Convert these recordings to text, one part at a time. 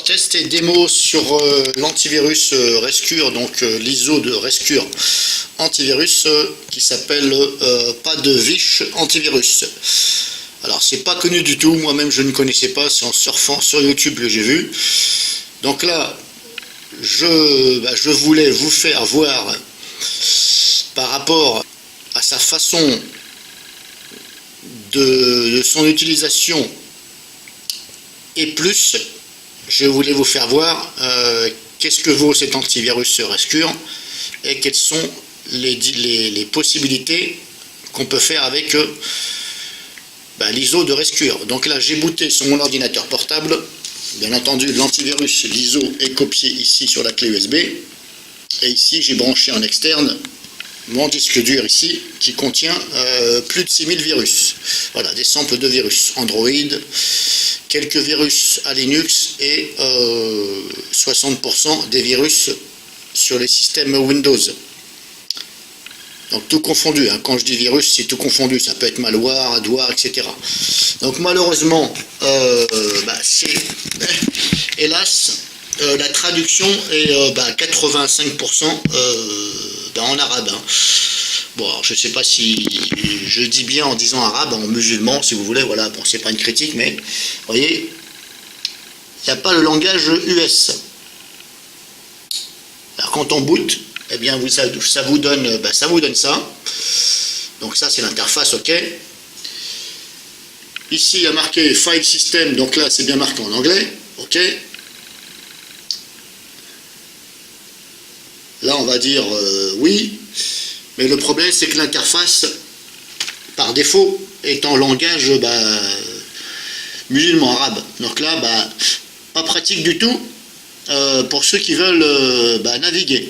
test et démo sur l'antivirus Rescure, donc l'ISO de Rescure antivirus qui s'appelle Pas de Viche Antivirus. Alors c'est pas connu du tout, moi-même je ne connaissais pas, c'est en surfant sur YouTube que j'ai vu. Donc là, je voulais vous faire voir par rapport à sa façon de son utilisation et plus, je voulais vous faire voir qu'est-ce que vaut cet antivirus Rescure et quelles sont les possibilités qu'on peut faire avec l'ISO de Rescure. Donc là j'ai booté sur mon ordinateur portable, bien entendu l'antivirus, l'ISO est copié ici sur la clé USB, et ici j'ai branché en externe mon disque dur ici qui contient plus de 6000 virus. Voilà, des samples de virus Android, quelques virus à Linux et 60% des virus sur les systèmes Windows. Donc tout confondu, hein. Quand je dis virus, c'est tout confondu, ça peut être malware, adware, etc. Donc malheureusement, c'est hélas, la traduction est 85% en arabe. Hein. Bon, alors, je ne sais pas si je dis bien en disant arabe, en musulman, si vous voulez, voilà, bon, c'est pas une critique, mais vous voyez, il n'y a pas le langage US. Alors quand on boot, eh bien ça vous donne ça. Donc ça c'est l'interface, ok. Ici il y a marqué File System, donc là c'est bien marqué en anglais, ok. Là on va dire oui, mais le problème c'est que l'interface par défaut est en langage musulman arabe. Donc là pas pratique du tout pour ceux qui veulent naviguer.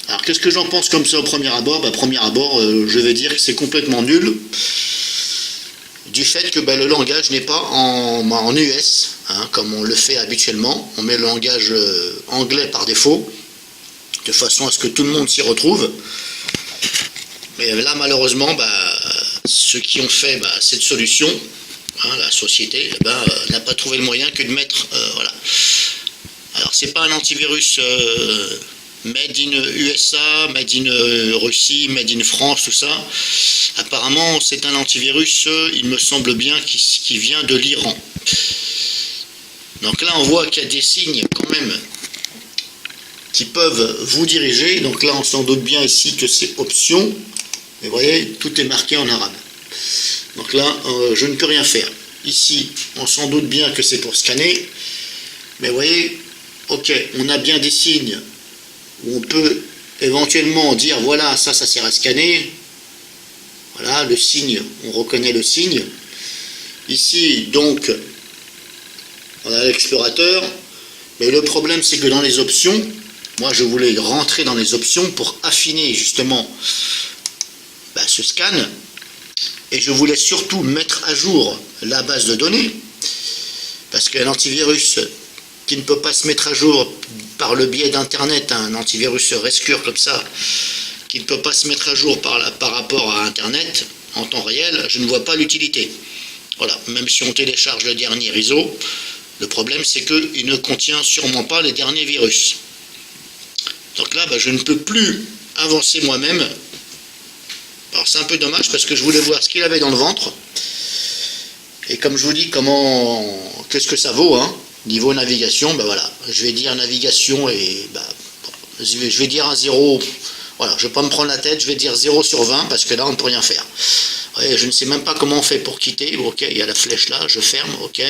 Alors qu'est-ce que j'en pense comme ça au premier abord? Premier abord, je vais dire que c'est complètement nul, du fait que le langage n'est pas en US, hein, comme on le fait habituellement. On met le langage anglais par défaut, de façon à ce que tout le monde s'y retrouve. Mais là, malheureusement, ceux qui ont fait cette solution, hein, la société, n'a pas trouvé le moyen que de mettre... voilà. Alors, c'est pas un antivirus... Made in USA, Made in Russie, Made in France, tout ça. Apparemment, c'est un antivirus, il me semble bien, qui vient de l'Iran. Donc là, on voit qu'il y a des signes, quand même, qui peuvent vous diriger. Donc là, on s'en doute bien ici que c'est option. Mais vous voyez, tout est marqué en arabe. Donc là, je ne peux rien faire. Ici, on s'en doute bien que c'est pour scanner. Mais vous voyez, ok, on a bien des signes où on peut éventuellement dire voilà, ça sert à scanner. Voilà, le signe, on reconnaît le signe. Ici, donc, on a l'explorateur. Mais le problème, c'est que dans les options, moi je voulais rentrer dans les options pour affiner justement ce scan. Et je voulais surtout mettre à jour la base de données. Parce qu'un antivirus qui ne peut pas se mettre à jour par le biais d'internet, un antivirus Rescure comme ça, qui ne peut pas se mettre à jour par rapport à internet en temps réel, je ne vois pas l'utilité. Voilà, même si on télécharge le dernier ISO, le problème c'est qu'il ne contient sûrement pas les derniers virus. Donc là, je ne peux plus avancer moi-même. Alors c'est un peu dommage parce que je voulais voir ce qu'il avait dans le ventre. Et comme je vous dis, qu'est-ce que ça vaut, hein? Niveau navigation, voilà, je vais dire navigation et je vais dire un 0, voilà, je ne vais pas me prendre la tête, je vais dire 0 sur 20 parce que là on ne peut rien faire. Ouais, je ne sais même pas comment on fait pour quitter, ok, il y a la flèche là, je ferme, ok.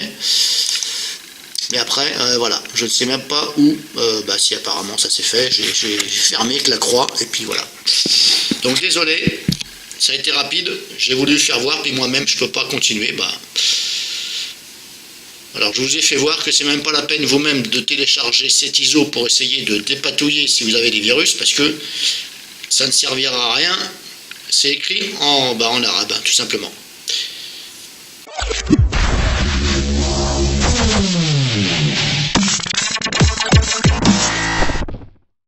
Mais après, voilà, je ne sais même pas où, si apparemment ça s'est fait, j'ai fermé avec la croix et puis voilà. Donc désolé, ça a été rapide, j'ai voulu faire voir, puis moi-même je ne peux pas continuer, Alors je vous ai fait voir que c'est même pas la peine vous-même de télécharger cet ISO pour essayer de dépatouiller si vous avez des virus, parce que ça ne servira à rien. C'est écrit en arabe, tout simplement.